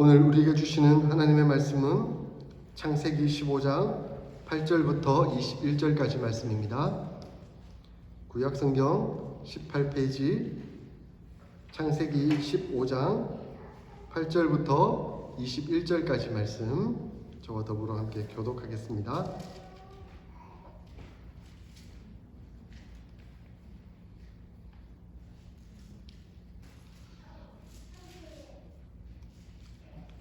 오늘 우리에게 주시는 하나님의 말씀은 창세기 15장 8절부터 21절까지 말씀입니다. 구약성경 18페이지 창세기 15장 8절부터 21절까지 말씀 저와 더불어 함께 교독하겠습니다.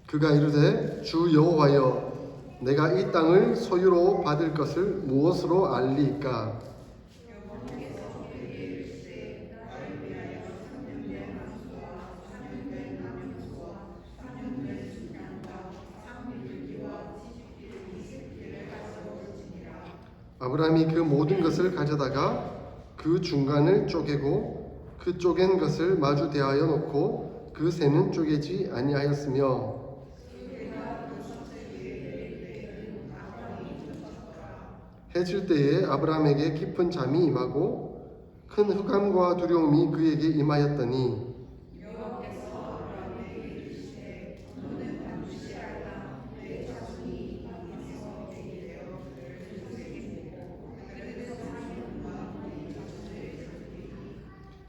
그가 이르되 주 여호와여 내가 이 땅을 소유로 받을 것을 무엇으로 알리까? 아브라함이 그 모든 것을 가져다가 그 중간을 쪼개고 그 쪼갠 것을 마주 대하여 놓고 그 새는 쪼개지 아니하였으며 해질 때에 아브라함에게 깊은 잠이 임하고 큰 흑암과 두려움이 그에게 임하였더니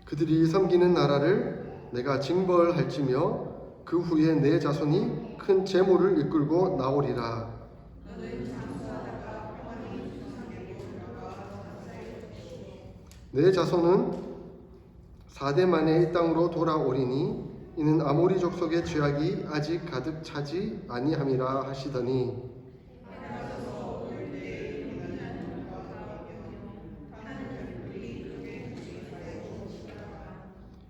그들이 섬기는 나라를 내가 징벌할지며 그 후에 내 자손이 큰 재물을 이끌고 나오리라. 내 자손은 4대 만에 이 땅으로 돌아오리니 이는 아모리 족속의 죄악이 아직 가득 차지 아니함이라 하시더니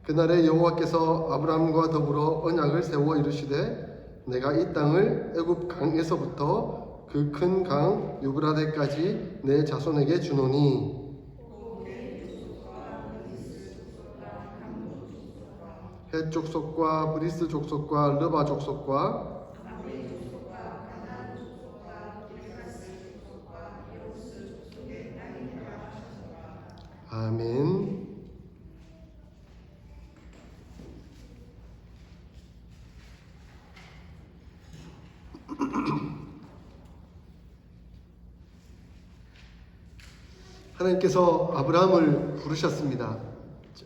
그날에 여호와께서 아브라함과 더불어 언약을 세워 이르시되 내가 이 땅을 애굽 강에서부터 그 큰 강 유브라데까지 내 자손에게 주노니 헷 족속과 브리스 족속과 르바 족속과 아멘. 하나님께서 아브라함을 부르셨습니다.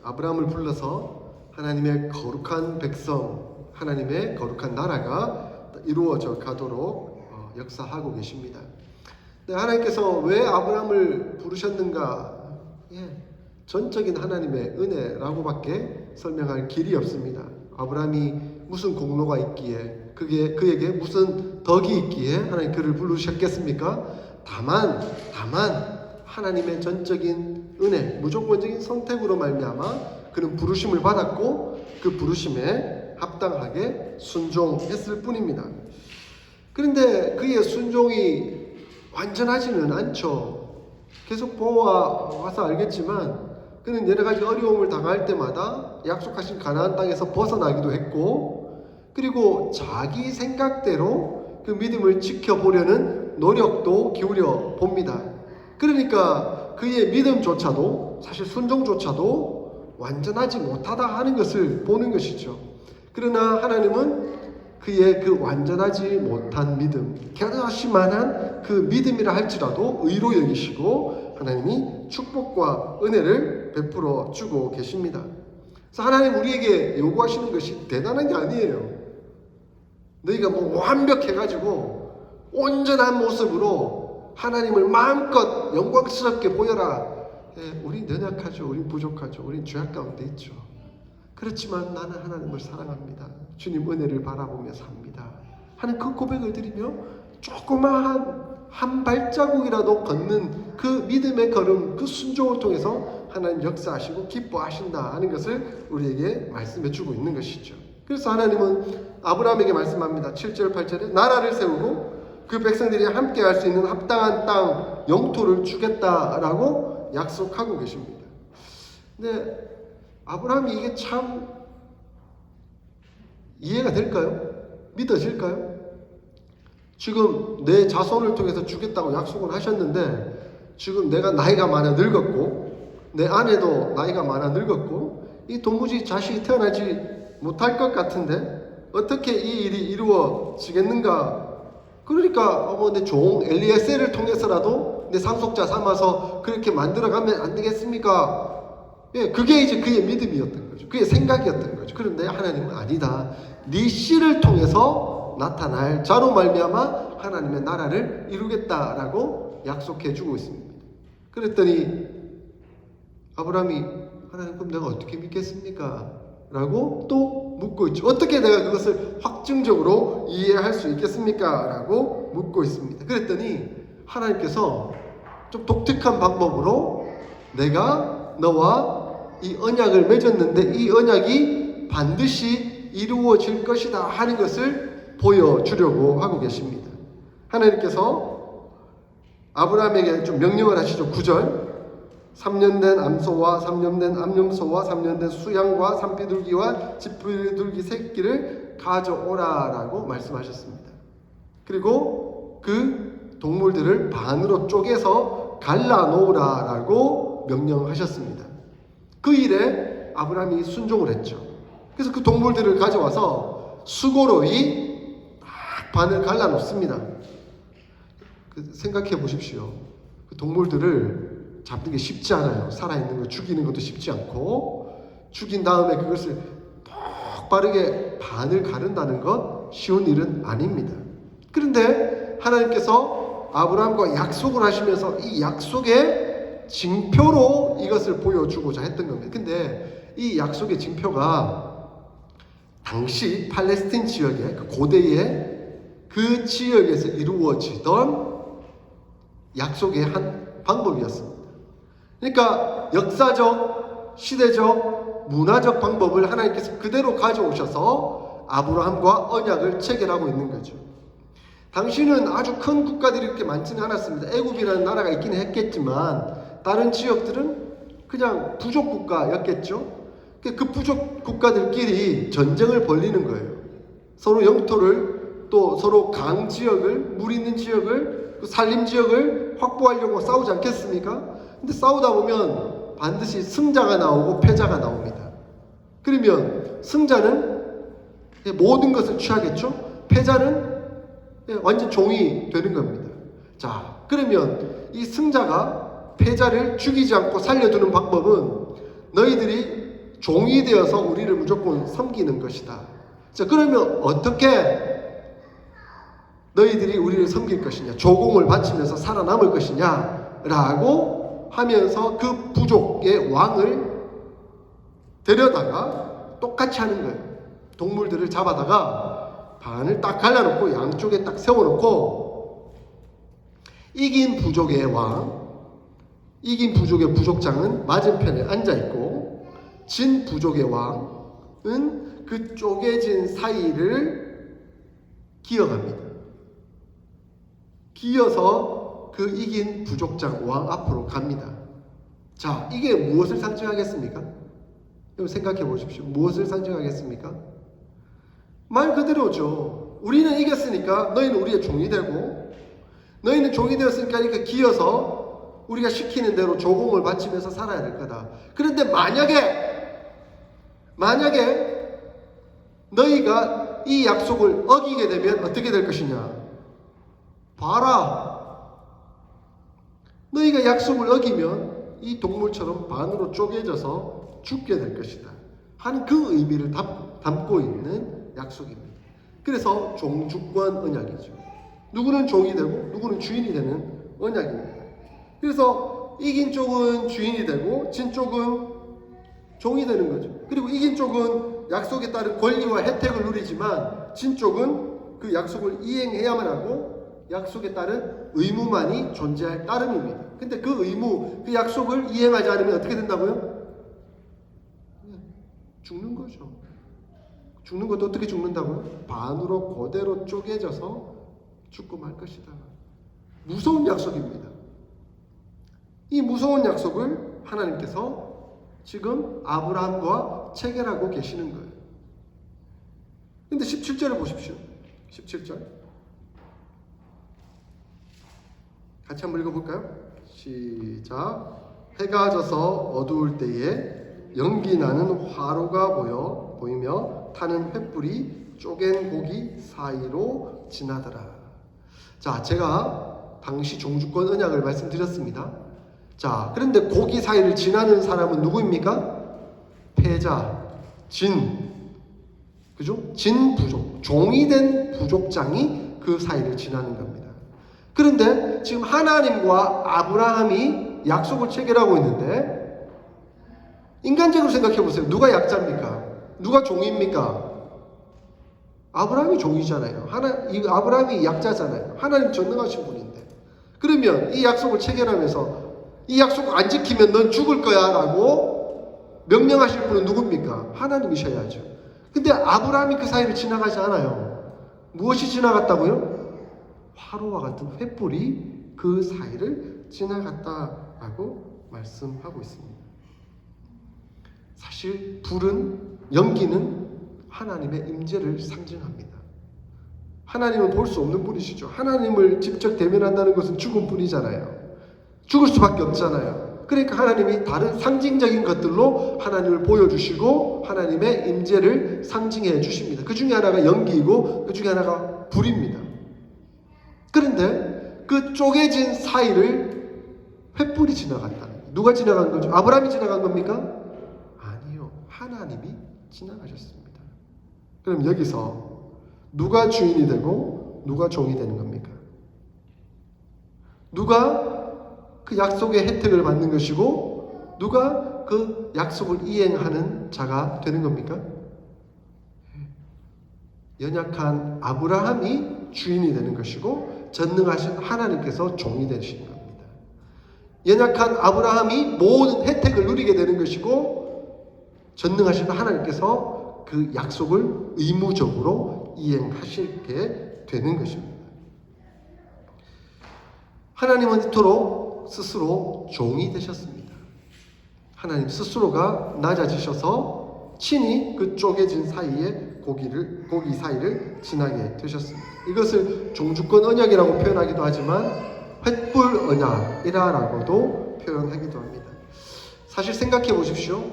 아브라함을 불러서 하나님의 거룩한 백성, 하나님의 거룩한 나라가 이루어져 가도록 역사하고 계십니다. 하나님께서 왜 아브라함을 부르셨는가? 전적인 하나님의 은혜라고밖에 설명할 길이 없습니다. 아브라함이 무슨 공로가 있기에, 그에게 무슨 덕이 있기에 하나님 그를 부르셨겠습니까? 다만 하나님의 전적인 은혜, 무조건적인 선택으로 말미암아 그는 부르심을 받았고 그 부르심에 합당하게 순종했을 뿐입니다. 그런데 그의 순종이 완전하지는 않죠. 계속 보아와서 알겠지만 그는 여러 가지 어려움을 당할 때마다 약속하신 가나안 땅에서 벗어나기도 했고 그리고 자기 생각대로 그 믿음을 지켜보려는 노력도 기울여 봅니다. 그러니까 그의 믿음조차도 사실 순종조차도 완전하지 못하다 하는 것을 보는 것이죠. 그러나 하나님은 그의 그 완전하지 못한 믿음, 견고하시만한 그 믿음이라 할지라도 의로 여기시고 하나님이 축복과 은혜를 베풀어 주고 계십니다. 그래서 하나님 우리에게 요구하시는 것이 대단한 게 아니에요. 너희가 완벽해가지고 온전한 모습으로 하나님을 마음껏 영광스럽게 보여라. 우린 연약하죠. 우린 부족하죠. 우린 죄악 가운데 있죠. 그렇지만 나는 하나님을 사랑합니다. 주님 은혜를 바라보며 삽니다. 하는 그 고백을 드리며 조그마한 한 발자국이라도 걷는 그 믿음의 걸음, 그 순종을 통해서 하나님 역사하시고 기뻐하신다 하는 것을 우리에게 말씀해 주고 있는 것이죠. 그래서 하나님은 아브라함에게 말씀합니다. 7절 8절에 나라를 세우고 그 백성들이 함께 할 수 있는 합당한 땅 영토를 주겠다라고 약속하고 계십니다. 근데 아브라함이 이게 참 이해가 될까요? 믿어질까요? 지금 내 자손을 통해서 주겠다고 약속을 하셨는데 지금 내가 나이가 많아 늙었고 내 아내도 나이가 많아 늙었고 이 도무지 자식이 태어나지 못할 것 같은데 어떻게 이 일이 이루어지겠는가? 그러니까 내 종 엘리에셀을 통해서라도 내 상속자 삼아서 그렇게 만들어가면 안 되겠습니까? 예, 그게 이제 그의 믿음이었던 거죠. 그의 생각이었던 거죠. 그런데 하나님은 아니다. 네 씨를 통해서 나타날 자로 말미암아 하나님의 나라를 이루겠다라고 약속해주고 있습니다. 그랬더니 아브라함이 하나님 그럼 내가 어떻게 믿겠습니까? 라고 또 묻고 있죠. 어떻게 내가 그것을 확증적으로 이해할 수 있겠습니까? 라고 묻고 있습니다. 그랬더니 하나님께서 좀 독특한 방법으로 내가 너와 이 언약을 맺었는데 이 언약이 반드시 이루어질 것이다 하는 것을 보여주려고 하고 계십니다. 하나님께서 아브라함에게 좀 명령을 하시죠. 9절 3년 된 암소와 3년 된 암염소와 3년 된 수양과 산비둘기와 집비둘기 새끼를 가져오라라고 말씀하셨습니다. 그리고 그 동물들을 반으로 쪼개서 갈라놓으라라고 명령하셨습니다. 그 일에 아브라함이 순종을 했죠. 그래서 그 동물들을 가져와서 수고로이 딱 반을 갈라놓습니다. 생각해 보십시오. 그 동물들을 잡는 게 쉽지 않아요. 살아있는 거 죽이는 것도 쉽지 않고 죽인 다음에 그것을 똑바르게 반을 가른다는 것 쉬운 일은 아닙니다. 그런데 하나님께서 아브라함과 약속을 하시면서 이 약속의 징표로 이것을 보여주고자 했던 겁니다. 근데 이 약속의 징표가 당시 팔레스틴 지역의 그 고대의 그 지역에서 이루어지던 약속의 한 방법이었습니다. 그러니까 역사적, 시대적, 문화적 방법을 하나님께서 그대로 가져오셔서 아브라함과 언약을 체결하고 있는 거죠. 당시는 아주 큰 국가들이 이렇게 많지는 않았습니다. 애굽이라는 나라가 있긴 했겠지만 다른 지역들은 그냥 부족 국가였겠죠. 그 부족 국가들끼리 전쟁을 벌이는 거예요. 서로 영토를 또 서로 강 지역을, 물 있는 지역을, 산림 지역을 확보하려고 싸우지 않겠습니까? 근데 싸우다 보면 반드시 승자가 나오고 패자가 나옵니다. 그러면 승자는 모든 것을 취하겠죠? 패자는 완전 종이 되는 겁니다. 자, 그러면 이 승자가 패자를 죽이지 않고 살려두는 방법은 너희들이 종이 되어서 우리를 무조건 섬기는 것이다. 자, 그러면 어떻게 너희들이 우리를 섬길 것이냐, 조공을 바치면서 살아남을 것이냐 라고 하면서 그 부족의 왕을 데려다가 똑같이 하는 거예요. 동물들을 잡아다가 반을 딱 갈라놓고 양쪽에 딱 세워놓고 이긴 부족의 왕, 이긴 부족의 부족장은 맞은편에 앉아있고 진 부족의 왕은 그 쪼개진 사이를 기어갑니다. 기어서 그 이긴 부족장 왕 앞으로 갑니다. 자, 이게 무엇을 상징하겠습니까? 여러분 생각해 보십시오. 무엇을 상징하겠습니까? 말 그대로죠. 우리는 이겼으니까 너희는 우리의 종이 되고 너희는 종이 되었으니까 이렇게 기어서 우리가 시키는 대로 조공을 바치면서 살아야 될 거다. 그런데 만약에 너희가 이 약속을 어기게 되면 어떻게 될 것이냐? 봐라. 너희가 약속을 어기면 이 동물처럼 반으로 쪼개져서 죽게 될 것이다 하는 그 의미를 담고 있는 약속입니다. 그래서 종주권 언약이죠. 누구는 종이 되고 누구는 주인이 되는 언약입니다. 그래서 이긴 쪽은 주인이 되고 진 쪽은 종이 되는 거죠. 그리고 이긴 쪽은 약속에 따른 권리와 혜택을 누리지만 진 쪽은 그 약속을 이행해야만 하고 약속에 따른 의무만이 존재할 따름입니다. 근데 그 의무, 그 약속을 이행하지 않으면 어떻게 된다고요? 죽는 거죠. 죽는 것도 어떻게 죽는다고요? 반으로 그대로 쪼개져서 죽고 말 것이다. 무서운 약속입니다. 이 무서운 약속을 하나님께서 지금 아브라함과 체결하고 계시는 거예요. 근데 17절을 보십시오. 17절. 같이 한번 읽어볼까요? 시작. 해가 져서 어두울 때에 연기 나는 화로가 보이며 타는 횃불이 쪼갠 고기 사이로 지나더라. 자, 제가 당시 종주권 언약을 말씀드렸습니다. 자, 그런데 고기 사이를 지나는 사람은 누구입니까? 패자, 그죠? 진 부족, 종이 된 부족장이 그 사이를 지나는 겁니다. 그런데 지금 하나님과 아브라함이 약속을 체결하고 있는데, 인간적으로 생각해 보세요. 누가 약자입니까? 누가 종입니까? 아브라함이 종이잖아요. 아브라함이 약자잖아요. 하나님 전능하신 분인데. 그러면 이 약속을 체결하면서 이 약속 안 지키면 넌 죽을 거야 라고 명령하실 분은 누굽니까? 하나님이셔야죠. 근데 아브라함이 그 사이를 지나가지 않아요. 무엇이 지나갔다고요? 화로와 같은 횃불이 그 사이를 지나갔다라고 말씀하고 있습니다. 사실 불은, 연기는 하나님의 임재를 상징합니다. 하나님은 볼 수 없는 분이시죠. 하나님을 직접 대면한다는 것은 죽은 분이잖아요. 죽을 수밖에 없잖아요. 그러니까 하나님이 다른 상징적인 것들로 하나님을 보여주시고 하나님의 임재를 상징해 주십니다. 그 중에 하나가 연기이고 그 중에 하나가 불입니다. 그런데 그 쪼개진 사이를 횃불이 지나갔다는 거예요. 누가 지나간 거죠? 아브라함이 지나간 겁니까? 아니요. 하나님이 지나가셨습니다. 그럼 여기서 누가 주인이 되고 누가 종이 되는 겁니까? 누가 그 약속의 혜택을 받는 것이고 누가 그 약속을 이행하는 자가 되는 겁니까? 연약한 아브라함이 주인이 되는 것이고 전능하신 하나님께서 종이 되시는 겁니다. 연약한 아브라함이 모든 혜택을 누리게 되는 것이고 전능하신 하나님께서 그 약속을 의무적으로 이행하시게 되는 것입니다. 하나님은 이토록 스스로 종이 되셨습니다. 하나님 스스로가 낮아지셔서 친히 그 쪼개진 사이에 고기 사이를 지나게 되셨습니다. 이것을 종주권 언약이라고 표현하기도 하지만 횃불 언약이라고도 표현하기도 합니다. 사실 생각해 보십시오.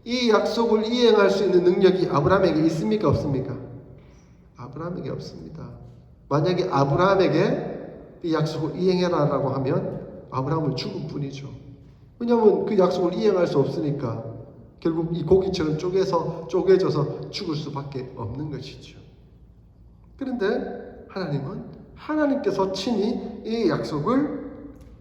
이 약속을 이행할 수 있는 능력이 아브라함에게 있습니까? 없습니까? 아브라함에게 없습니다. 만약에 아브라함에게 이 약속을 이행해라라고 하면 아브라함은 죽을 뿐이죠. 왜냐하면 그 약속을 이행할 수 없으니까 결국 이 고기처럼 쪼개져서 죽을 수밖에 없는 것이죠. 그런데 하나님은 하나님께서 친히 이 약속을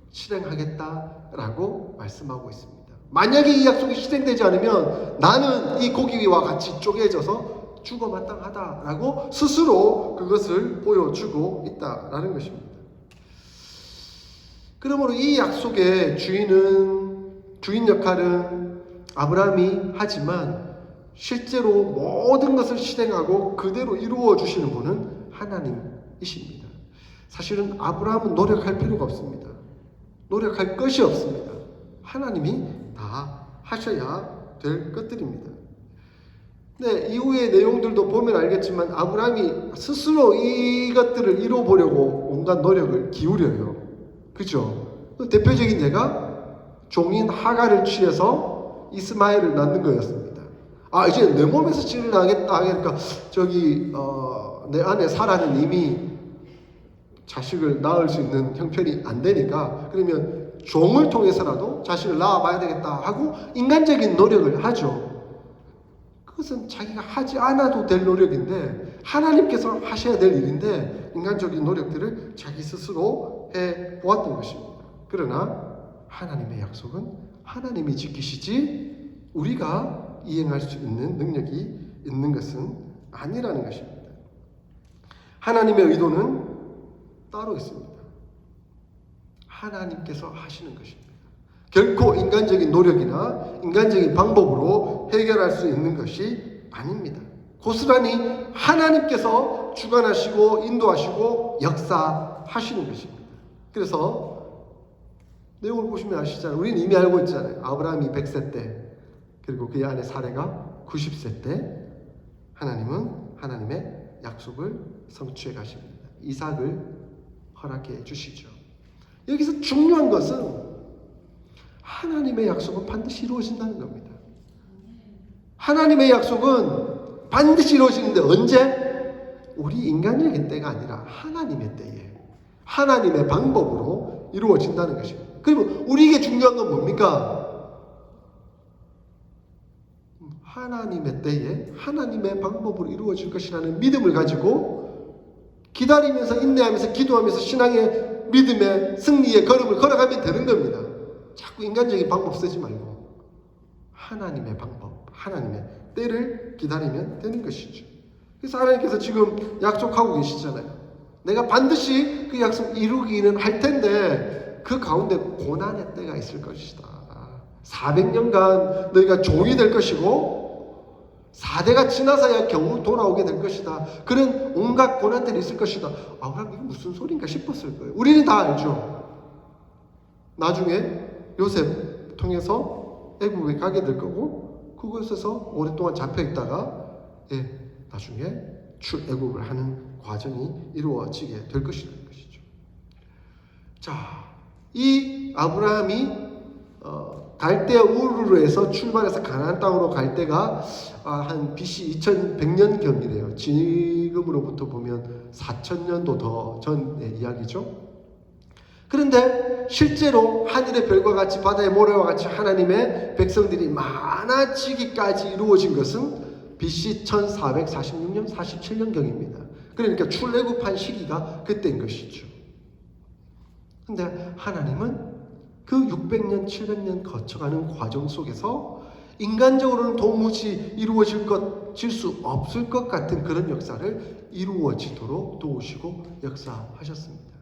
실행하겠다라고 말씀하고 있습니다. 만약에 이 약속이 실행되지 않으면 나는 이 고기와 같이 쪼개져서 죽어 마땅하다라고 스스로 그것을 보여주고 있다라는 것입니다. 그러므로 이 약속의 주인 역할은 아브라함이 하지만 실제로 모든 것을 실행하고 그대로 이루어 주시는 분은 하나님이십니다. 사실은 아브라함은 노력할 필요가 없습니다. 노력할 것이 없습니다. 하나님이 다 하셔야 될 것들입니다. 네, 이후의 내용들도 보면 알겠지만 아브라함이 스스로 이것들을 이루어보려고 온갖 노력을 기울여요. 그죠? 대표적인 예가 종인 하갈을 취해서 이스마엘을 낳는 거였습니다. 아, 이제 내 몸에서 찌를 나겠다 하니까 내 아내 사라는 이미 자식을 낳을 수 있는 형편이 안 되니까 그러면 종을 통해서라도 자식을 낳아봐야 되겠다 하고 인간적인 노력을 하죠. 그것은 자기가 하지 않아도 될 노력인데 하나님께서 하셔야 될 일인데 인간적인 노력들을 자기 스스로 해보았던 것입니다. 그러나 하나님의 약속은 하나님이 지키시지 우리가 이행할 수 있는 능력이 있는 것은 아니라는 것입니다. 하나님의 의도는 따로 있습니다. 하나님께서 하시는 것입니다. 결코 인간적인 노력이나 인간적인 방법으로 해결할 수 있는 것이 아닙니다. 고스란히 하나님께서 주관하시고 인도하시고 역사하시는 것입니다. 그래서 내용을 보시면 아시잖아요. 우리는 이미 알고 있잖아요. 아브라함이 100세 때 그리고 그의 아내 사레가 90세 때 하나님은 하나님의 약속을 성취해 가십니다. 이삭을 허락해 주시죠. 여기서 중요한 것은 하나님의 약속은 반드시 이루어진다는 겁니다. 하나님의 약속은 반드시 이루어지는데 언제? 우리 인간적인 때가 아니라 하나님의 때에 하나님의 방법으로 이루어진다는 것입니다. 그리고 우리에게 중요한 건 뭡니까? 하나님의 때에 하나님의 방법으로 이루어질 것이라는 믿음을 가지고 기다리면서 인내하면서 기도하면서 신앙의 믿음의 승리의 걸음을 걸어가면 되는 겁니다. 자꾸 인간적인 방법 쓰지 말고 하나님의 방법, 하나님의 때를 기다리면 되는 것이죠. 그래서 하나님께서 지금 약속하고 계시잖아요. 내가 반드시 그 약속 이루기는 할 텐데 그 가운데 고난의 때가 있을 것이다. 400년간 너희가 종이 될 것이고 4대가 지나서야 겨우 돌아오게 될 것이다. 그런 온갖 고난들이 있을 것이다. 아브라함 이게 무슨 소린가 싶었을 거예요. 우리는 다 알죠. 나중에 요셉 통해서 애굽에 가게 될 거고 그곳에서 오랫동안 잡혀 있다가 나중에 출애굽을 하는 과정이 이루어지게 될 것이라는 것이죠. 자, 이 아브라함이 갈대 우르르에서 출발해서 가나안 땅으로 갈 때가 한 BC 2100년경이래요. 지금으로부터 보면 4000년도 더 전의 이야기죠. 그런데 실제로 하늘의 별과 같이 바다의 모래와 같이 하나님의 백성들이 많아지기까지 이루어진 것은 BC 1446년, 47년경입니다. 그러니까 출애굽한 시기가 그때인 것이죠. 그런데 하나님은 그 600년, 700년 거쳐가는 과정 속에서 인간적으로는 도무지 이루어질 수 없을 것 같은 그런 역사를 이루어지도록 도우시고 역사하셨습니다.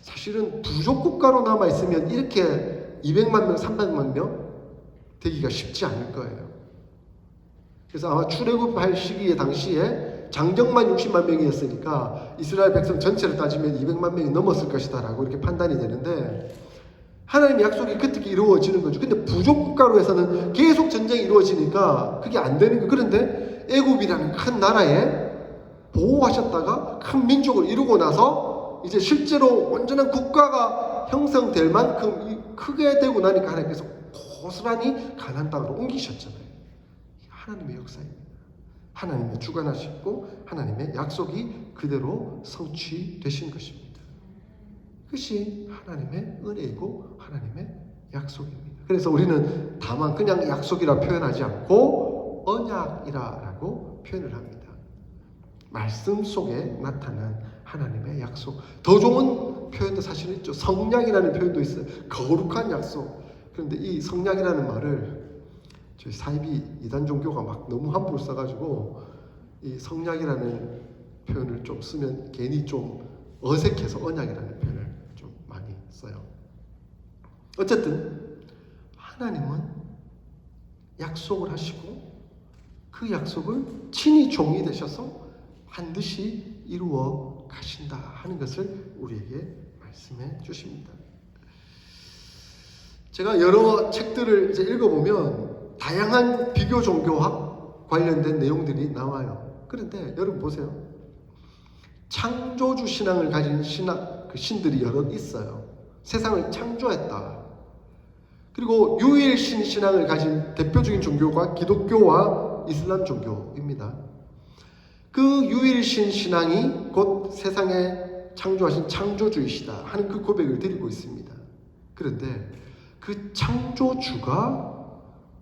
사실은 부족국가로 남아있으면 이렇게 200만 명, 300만 명 되기가 쉽지 않을 거예요. 그래서 아마 출애굽할 시기에 당시에 장정만 60만 명이었으니까 이스라엘 백성 전체를 따지면 200만 명이 넘었을 것이다 라고 이렇게 판단이 되는데 하나님의 약속이 그렇게 이루어지는 거죠. 근데 부족국가로 해서는 계속 전쟁이 이루어지니까 그게 안 되는 거예요. 그런데 애굽이라는 큰 나라에 보호하셨다가 큰 민족을 이루고 나서 이제 실제로 온전한 국가가 형성될 만큼 크게 되고 나니까 하나님께서 고스란히 가나안 땅으로 옮기셨잖아요. 하나님의 역사입니다. 하나님의 주관하시고 하나님의 약속이 그대로 성취되신 것입니다. 그것이 하나님의 은혜이고 하나님의 약속입니다. 그래서 우리는 다만 그냥 약속이라 표현하지 않고 언약이라고 표현을 합니다. 말씀 속에 나타난 하나님의 약속. 더 좋은 표현도 사실 있죠. 성약이라는 표현도 있어요. 거룩한 약속. 그런데 이 성약이라는 말을 저희 사이비 이단 종교가 막 너무 함부로 써가지고 이 성약이라는 표현을 좀 쓰면 괜히 좀 어색해서 언약이라는 표현을 좀 많이 써요. 어쨌든 하나님은 약속을 하시고 그 약속을 친히 종이 되셔서 반드시 이루어 가신다 하는 것을 우리에게 말씀해 주십니다. 제가 여러 책들을 이제 읽어보면 다양한 비교 종교학 관련된 내용들이 나와요. 그런데 여러분 보세요. 창조주 신앙을 가진 신들이 여러 있어요. 세상을 창조했다. 그리고 유일신 신앙을 가진 대표적인 종교가 기독교와 이슬람 종교입니다. 그 유일신 신앙이 곧 세상에 창조하신 창조주이시다 하는 그 고백을 드리고 있습니다. 그런데 그 창조주가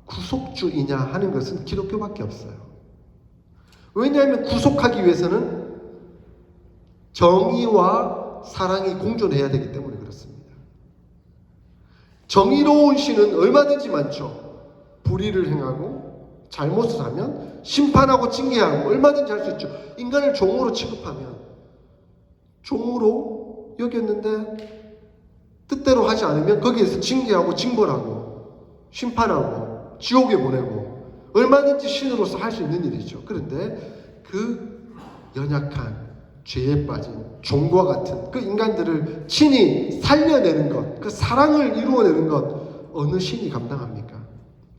구속주이냐 하는 것은 기독교밖에 없어요. 왜냐하면 구속하기 위해서는 정의와 사랑이 공존해야 되기 때문에 그렇습니다. 정의로운 신은 얼마든지 많죠. 불의를 행하고 잘못을 하면 심판하고 징계하고 얼마든지 할 수 있죠. 인간을 종으로 취급하면 종으로 여겼는데 뜻대로 하지 않으면 거기에서 징계하고 징벌하고 심판하고 지옥에 보내고 얼마든지 신으로서 할 수 있는 일이죠. 그런데 그 연약한 죄에 빠진 종과 같은 그 인간들을 친히 살려내는 것, 그 사랑을 이루어내는 것 어느 신이 감당합니까?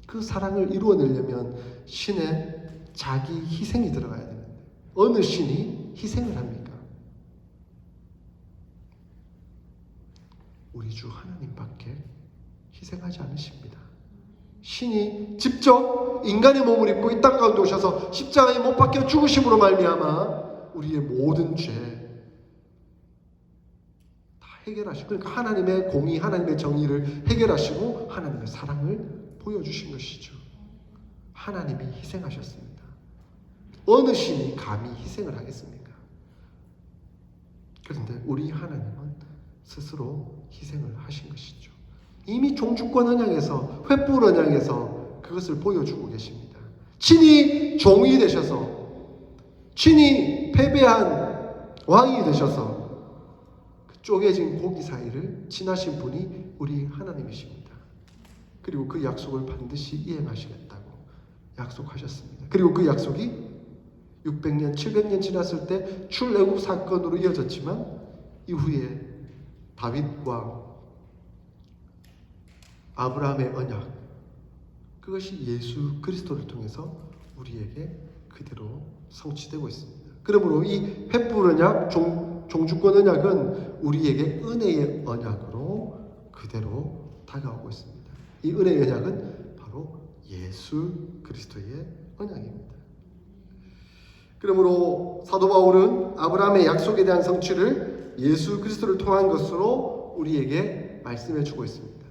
그 사랑을 이루어내려면 신의 자기 희생이 들어가야 되는데 어느 신이 희생을 합니까? 우리 주 하나님밖에 희생하지 않으십니다. 신이 직접 인간의 몸을 입고 이 땅 가운데 오셔서 십자가에 못 박혀 죽으심으로 말미암아 우리의 모든 죄 다 해결하시고, 그러니까 하나님의 공의, 하나님의 정의를 해결하시고 하나님의 사랑을 보여주신 것이죠. 하나님이 희생하셨습니다. 어느 신이 감히 희생을 하겠습니까? 그런데 우리 하나님은 스스로 희생을 하신 것이죠. 이미 종주권 언약에서, 횃불 언약에서 그것을 보여주고 계십니다. 친히 종이 되셔서, 친히 패배한 왕이 되셔서 그 쪼개진 고기 사이를 지나신 분이 우리 하나님이십니다. 그리고 그 약속을 반드시 이행하시겠다고 약속하셨습니다. 그리고 그 약속이 600년, 700년 지났을 때 출애굽 사건으로 이어졌지만 이후에 다윗과 아브라함의 언약, 그것이 예수 그리스도를 통해서 우리에게 그대로 성취되고 있습니다. 그러므로 이 횃불 언약, 종주권 언약은 우리에게 은혜의 언약으로 그대로 다가오고 있습니다. 이 은혜의 언약은 바로 예수 그리스도의 언약입니다. 그러므로 사도 바울은 아브라함의 약속에 대한 성취를 예수 그리스도를 통한 것으로 우리에게 말씀해 주고 있습니다.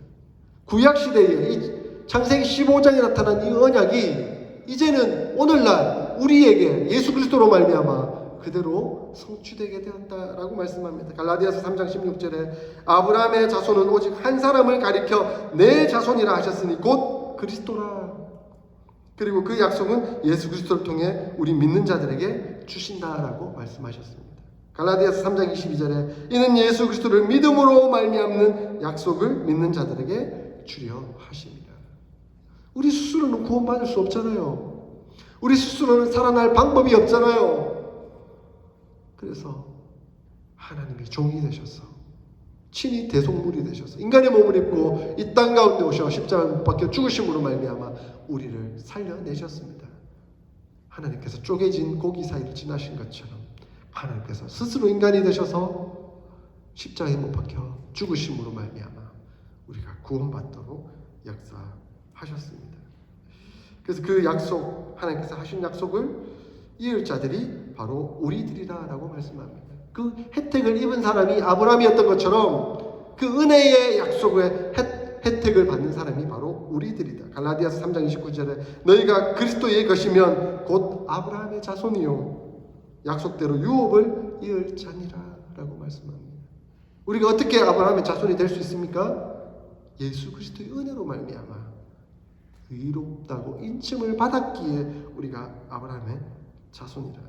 구약 시대에 이 창세기 15장에 나타난 이 언약이 이제는 오늘날 우리에게 예수 그리스도로 말미암아 그대로 성취되게 되었다라고 말씀합니다. 갈라디아서 3장 16절에 아브라함의 자손은 오직 한 사람을 가리켜 내 자손이라 하셨으니 곧 그리스도라. 그리고 그 약속은 예수 그리스도를 통해 우리 믿는 자들에게 주신다라고 말씀하셨습니다. 갈라디아서 3장 22절에 이는 예수 그리스도를 믿음으로 말미암는 약속을 믿는 자들에게 주려 하십니다. 우리 스스로는 구원받을 수 없잖아요. 우리 스스로는 살아날 방법이 없잖아요. 그래서 하나님이 종이 되셔서 친히 대속물이 되셔서 인간의 몸을 입고 이 땅 가운데 오셔 십자가를 못 박혀 죽으심으로 말미암아 우리를 살려내셨습니다. 하나님께서 쪼개진 고기 사이를 지나신 것처럼 하나님께서 스스로 인간이 되셔서 십자가에 못 박혀 죽으심으로 말미암아 우리가 구원받도록 역사하셨습니다. 그래서 그 약속, 하나님께서 하신 약속을 이을 자들이 바로 우리들이라고 말씀합니다. 그 혜택을 입은 사람이 아브라함이었던 것처럼 그 은혜의 약속의 혜택을 받는 사람이 바로 우리들이다. 갈라디아서 3장 29절에 너희가 그리스도의 것이면 곧 아브라함의 자손이요 약속대로 유업을 이을 자니라 라고 말씀합니다. 우리가 어떻게 아브라함의 자손이 될 수 있습니까? 예수 그리스도의 은혜로 말미암아 의롭다고 인침을 받았기에 우리가 아브라함의 자손이라.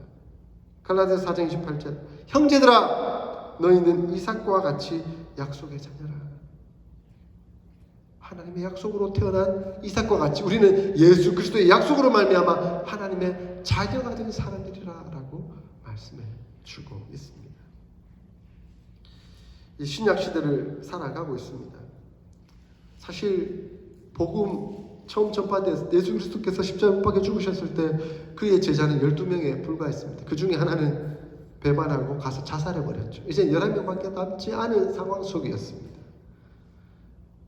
갈라디아서 4장 28절 형제들아 너희는 이삭과 같이 약속의 자녀라. 하나님의 약속으로 태어난 이삭과 같이 우리는 예수 그리스도의 약속으로 말미암아 하나님의 자녀가 된 사람들이라 라고 말씀해 주고 있습니다. 이 신약 시대를 살아가고 있습니다. 사실 복음 처음 전파돼서 예수 그리스도께서 십자가에 못 박혀 죽으셨을 때 그의 제자는 12명에 불과했습니다. 그 중에 하나는 배반하고 가서 자살해버렸죠. 이제 11명밖에 남지 않은 상황 속이었습니다.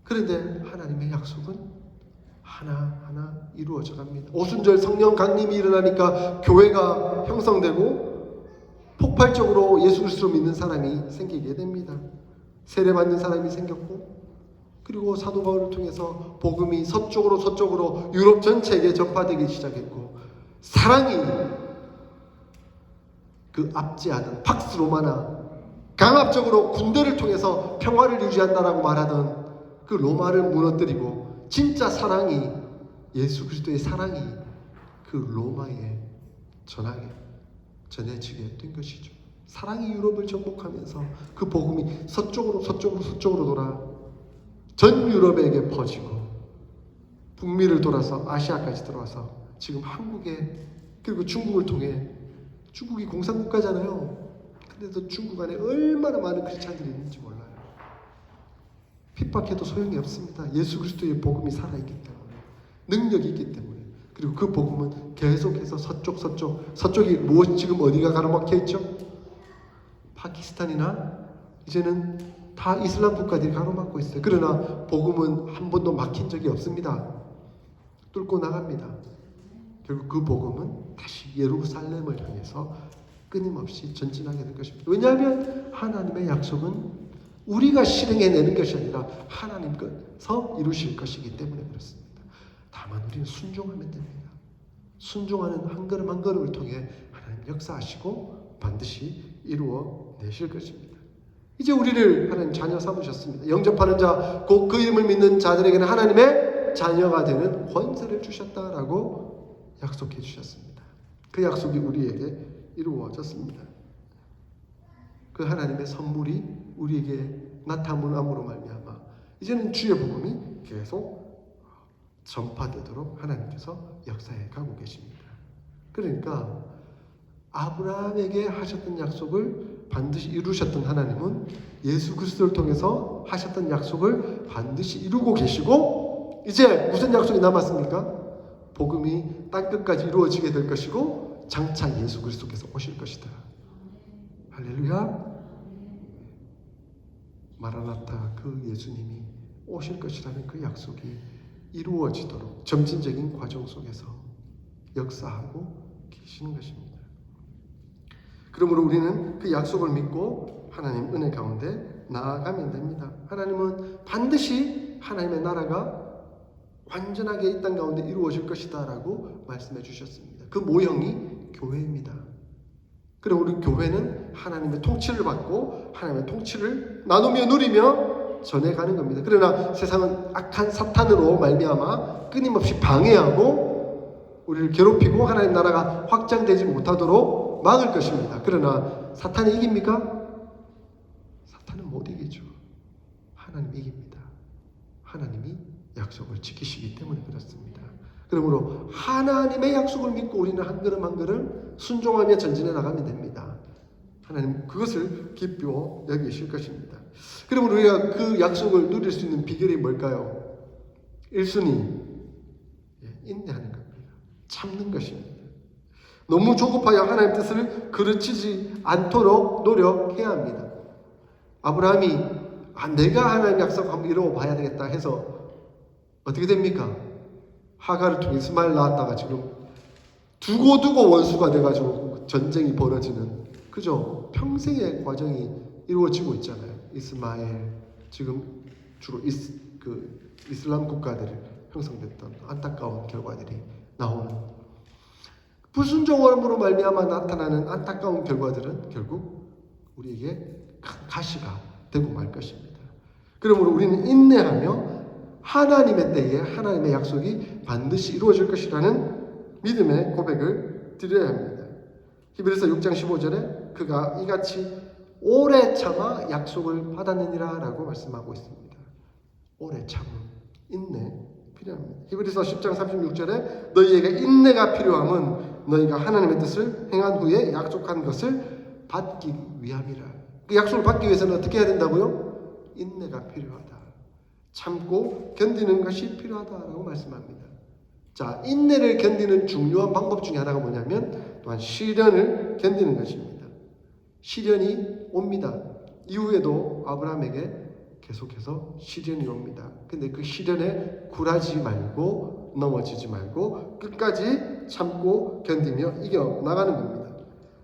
그런데 하나님의 약속은 하나하나 이루어져 갑니다. 오순절 성령 강림이 일어나니까 교회가 형성되고 폭발적으로 예수 그리스도를 믿는 사람이 생기게 됩니다. 세례받는 사람이 생겼고 그리고 사도 바울을 통해서 복음이 서쪽으로 유럽 전체에게 전파되기 시작했고 사랑이 그 압제하던 팍스 로마나 강압적으로 군대를 통해서 평화를 유지한다라고 말하던 그 로마를 무너뜨리고 진짜 사랑이 예수 그리스도의 사랑이 그 로마에 전해지게 된 것이죠. 사랑이 유럽을 정복하면서 그 복음이 서쪽으로 돌아 전 유럽에게 퍼지고 북미를 돌아서 아시아까지 들어와서 지금 한국에 그리고 중국을 통해 중국이 공산국가잖아요. 그런데도 중국 안에 얼마나 많은 크리스찬들이 있는지 몰라요. 핍박해도 소용이 없습니다. 예수 그리스도의 복음이 살아있기 때문에 능력이 있기 때문에 그리고 그 복음은 계속해서 서쪽이 지금 어디가 가로막혀 있죠? 파키스탄이나 이제는 다 이슬람 국가들이 가로막고 있어요. 그러나 복음은 한 번도 막힌 적이 없습니다. 뚫고 나갑니다. 결국 그 복음은 다시 예루살렘을 향해서 끊임없이 전진하게 될 것입니다. 왜냐하면 하나님의 약속은 우리가 실행해내는 것이 아니라 하나님께서 이루실 것이기 때문에 그렇습니다. 다만 우리는 순종하면 됩니다. 순종하는 한 걸음 한 걸음을 통해 하나님 역사하시고 반드시 이루어내실 것입니다. 이제 우리를 하나님 자녀 삼으셨습니다. 영접하는 자, 곧 그 이름을 믿는 자들에게는 하나님의 자녀가 되는 권세를 주셨다라고 약속해 주셨습니다. 그 약속이 우리에게 이루어졌습니다. 그 하나님의 선물이 우리에게 나타남으로 말미암아 이제는 주의 복음이 계속 전파되도록 하나님께서 역사해 가고 계십니다. 그러니까 아브라함에게 하셨던 약속을 반드시 이루셨던 하나님은 예수 그리스도를 통해서 하셨던 약속을 반드시 이루고 계시고, 이제 무슨 약속이 남았습니까? 복음이 땅끝까지 이루어지게 될 것이고 장차 예수 그리스도께서 오실 것이다. 할렐루야. 마라나타, 그 예수님이 오실 것이라는 그 약속이 이루어지도록 점진적인 과정 속에서 역사하고 계시는 것입니다. 그러므로 우리는 그 약속을 믿고 하나님 은혜 가운데 나아가면 됩니다. 하나님은 반드시 하나님의 나라가 완전하게 이 땅 가운데 이루어질 것이다 라고 말씀해 주셨습니다. 그 모형이 교회입니다. 그리고 우리 교회는 하나님의 통치를 받고 하나님의 통치를 나누며 누리며 전해가는 겁니다. 그러나 세상은 악한 사탄으로 말미암아 끊임없이 방해하고 우리를 괴롭히고 하나님 나라가 확장되지 못하도록 막을 것입니다. 그러나 사탄이 이깁니까? 사탄은 못 이기죠. 하나님이 이깁니다. 하나님이 약속을 지키시기 때문에 그렇습니다. 그러므로 하나님의 약속을 믿고 우리는 한 걸음 한 걸음 순종하며 전진해 나가면 됩니다. 하나님 그것을 기뻐 여기실 것입니다. 그러므로 우리가 그 약속을 누릴 수 있는 비결이 뭘까요? 1순위 인내하는 겁니다. 참는 것입니다. 너무 조급하여 하나님의 뜻을 그르치지 않도록 노력해야 합니다. 아브라함이 내가 하나님 약속 한번 이루어봐야 되겠다 해서 어떻게 됩니까? 하가를 통해 이스마엘 낳았다가 지금 두고두고 원수가 돼가지고 전쟁이 벌어지는, 그죠? 평생의 과정이 이루어지고 있잖아요. 이스마엘, 지금 주로 이슬람 국가들이 형성됐던 안타까운 결과들이 나오는, 불순종함으로 말미암아 나타나는 안타까운 결과들은 결국 우리에게 큰 가시가 되고 말 것입니다. 그러므로 우리는 인내하며 하나님의 때에 하나님의 약속이 반드시 이루어질 것이라는 믿음의 고백을 드려야 합니다. 히브리서 6장 15절에 그가 이같이 오래 참아 약속을 받았느니라 라고 말씀하고 있습니다. 오래 참음, 인내 필요합니다. 히브리서 10장 36절에 너희에게 인내가 필요함은 너희가 하나님의 뜻을 행한 후에 약속한 것을 받기 위함이라. 그 약속을 받기 위해서는 어떻게 해야 된다고요? 인내가 필요하다. 참고 견디는 것이 필요하다라고 말씀합니다. 자, 인내를 견디는 중요한 방법 중에 하나가 뭐냐면 또한 시련을 견디는 것입니다. 시련이 옵니다. 이후에도 아브라함에게 계속해서 시련이 옵니다. 근데 그 시련에 굴하지 말고 넘어지지 말고 끝까지 참고 견디며 이겨나가는 겁니다.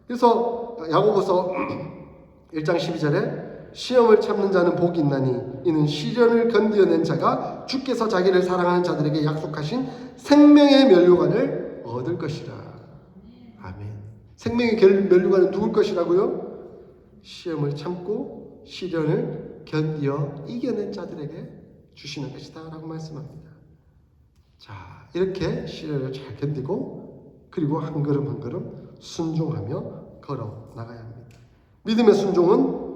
그래서 야고보서 1장 12절에 시험을 참는 자는 복이 있나니 이는 시련을 견디어낸 자가 주께서 자기를 사랑하는 자들에게 약속하신 생명의 면류관을 얻을 것이라. 아멘. 생명의 면류관은 누굴 것이라고요? 시험을 참고 시련을 견디어 이겨낸 자들에게 주시는 것이다 라고 말씀합니다. 자, 이렇게 시련을 잘 견디고 그리고 한 걸음 한 걸음 순종하며 걸어 나가야 합니다. 믿음의 순종은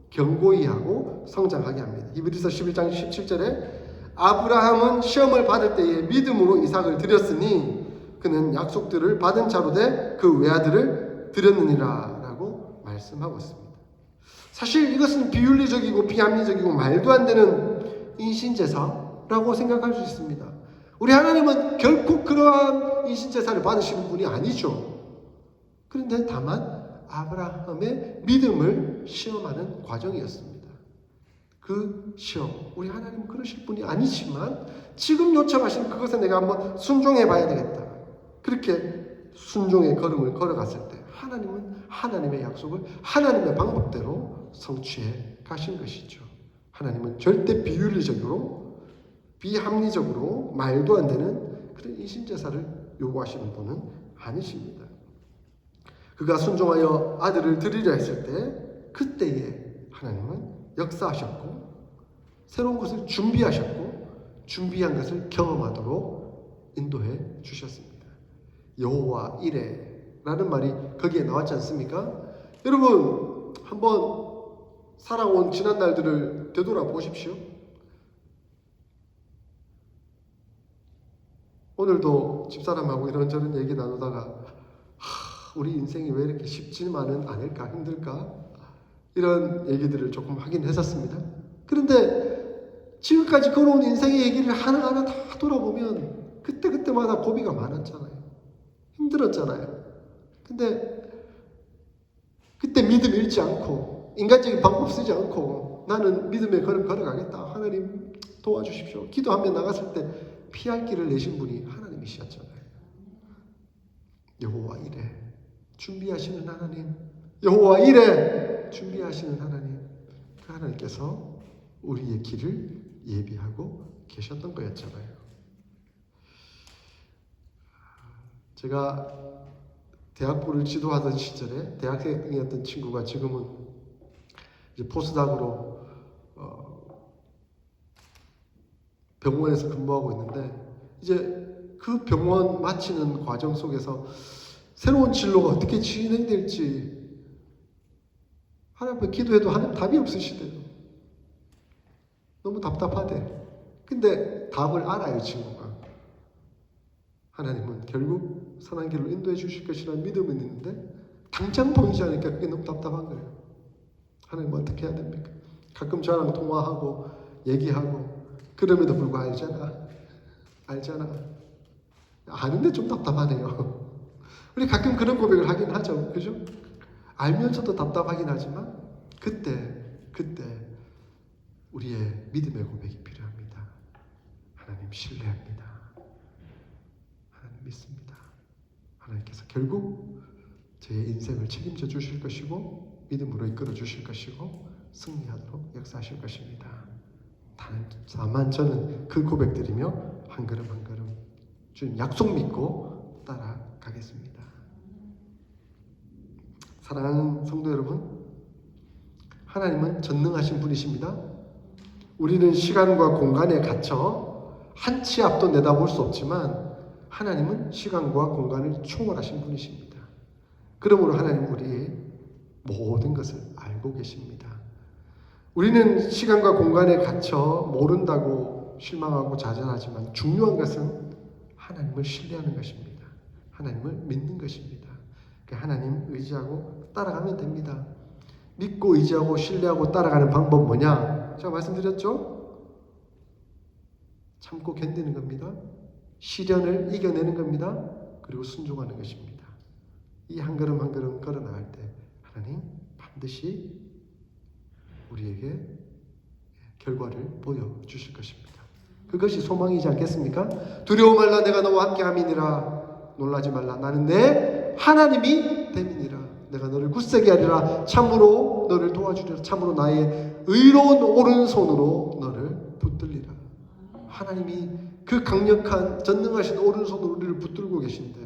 견고히 하고 성장하게 합니다. 히브리서 11장 17절에 아브라함은 시험을 받을 때에 믿음으로 이삭을 드렸으니 그는 약속들을 받은 자로 돼 그 외아들을 드렸느니라 라고 말씀하고 있습니다. 사실 이것은 비윤리적이고 비합리적이고 말도 안 되는 인신제사라고 생각할 수 있습니다. 우리 하나님은 결코 그러한 인신제사를 받으시는 분이 아니죠. 그런데 다만 아브라함의 믿음을 시험하는 과정이었습니다. 그 시험, 우리 하나님은 그러실 분이 아니지만 지금 요청하신 그것에 내가 한번 순종해 봐야 되겠다. 그렇게 순종의 걸음을 걸어갔을 때 하나님은 하나님의 약속을 하나님의 방법대로 성취해 가신 것이죠. 하나님은 절대 비윤리적으로 비합리적으로 말도 안 되는 그런 인신제사를 요구하시는 분은 아니십니다. 그가 순종하여 아들을 드리려 했을 때 그때에 하나님은 역사하셨고 새로운 것을 준비하셨고 준비한 것을 경험하도록 인도해 주셨습니다. 여호와 이레라는 말이 거기에 나왔지 않습니까? 여러분 한번 살아온 지난 날들을 되돌아보십시오. 오늘도 집사람하고 이런저런 얘기 나누다가 우리 인생이 왜 이렇게 쉽지만은 않을까, 힘들까? 이런 얘기들을 조금 하긴 했었습니다. 그런데 지금까지 걸어온 인생의 얘기를 하나하나 다 돌아보면 그때그때마다 고비가 많았잖아요. 힘들었잖아요. 근데 그때 믿음 잃지 않고 인간적인 방법 쓰지 않고 나는 믿음의 걸음 걸어가겠다. 하나님 도와주십시오. 기도하며 나갔을 때 피할 길을 내신 분이 하나님이셨잖아요. 여호와 이레 준비하시는 하나님, 여호와 이레 준비하시는 하나님, 그 하나님께서 우리의 길을 예비하고 계셨던 거였잖아요. 제가 대학부를 지도하던 시절에 대학생이었던 친구가 지금은 이제 포스닥으로 병원에서 근무하고 있는데 이제 그 병원 마치는 과정 속에서 새로운 진로가 어떻게 진행될지 하나님 앞에 기도해도 하나님 답이 없으시대요. 너무 답답하대. 근데 답을 알아요, 친구가. 하나님은 결국 선한 길로 인도해 주실 것이라는 믿음은 있는데 당장 보이지 않으니까 그게 너무 답답한 거예요. 하나님 어떻게 해야 됩니까? 가끔 저랑 통화하고 얘기하고 그럼에도 불구하고 알잖아. 아는데 좀 답답하네요. 우리 가끔 그런 고백을 하긴 하죠. 그죠? 알면서도 답답하긴 하지만 그때 우리의 믿음의 고백이 필요합니다. 하나님 신뢰합니다. 하나님 믿습니다. 하나님께서 결국 저의 인생을 책임져 주실 것이고 믿음으로 이끌어 주실 것이고 승리하도록 역사하실 것입니다. 다만 저는 그 고백드리며 한 걸음 한 걸음 주님 약속 믿고 따라가겠습니다. 사랑하는 성도 여러분, 하나님은 전능하신 분이십니다. 우리는 시간과 공간에 갇혀 한 치 앞도 내다볼 수 없지만 하나님은 시간과 공간을 초월하신 분이십니다. 그러므로 하나님은 우리의 모든 것을 알고 계십니다. 우리는 시간과 공간에 갇혀 모른다고 실망하고 좌절하지만 중요한 것은 하나님을 신뢰하는 것입니다. 하나님을 믿는 것입니다. 하나님 의지하고 따라가면 됩니다. 믿고 의지하고 신뢰하고 따라가는 방법 뭐냐? 제가 말씀드렸죠? 참고 견디는 겁니다. 시련을 이겨내는 겁니다. 그리고 순종하는 것입니다. 이 한 걸음 한 걸음 걸어 나갈 때 하나님 반드시 우리에게 결과를 보여주실 것입니다. 그것이 소망이지 않겠습니까? 두려워 말라 내가 너와 함께 함이니라. 놀라지 말라 나는 내 하나님이 됨이니라. 내가 너를 굳세게 하리라. 참으로 너를 도와주리라. 참으로 나의 의로운 오른손으로 너를 붙들리라. 하나님이 그 강력한 전능하신 오른손으로 우리를 붙들고 계신데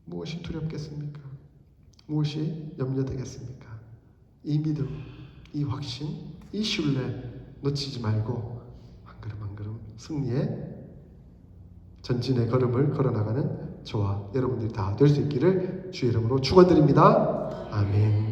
무엇이 두렵겠습니까? 무엇이 염려되겠습니까? 이 믿음, 이 확신, 이 신뢰 놓치지 말고 한 걸음 한 걸음 승리의 전진의 걸음을 걸어나가는 저와 여러분들이 다 될 수 있기를 주의 이름으로 축원드립니다. 아멘.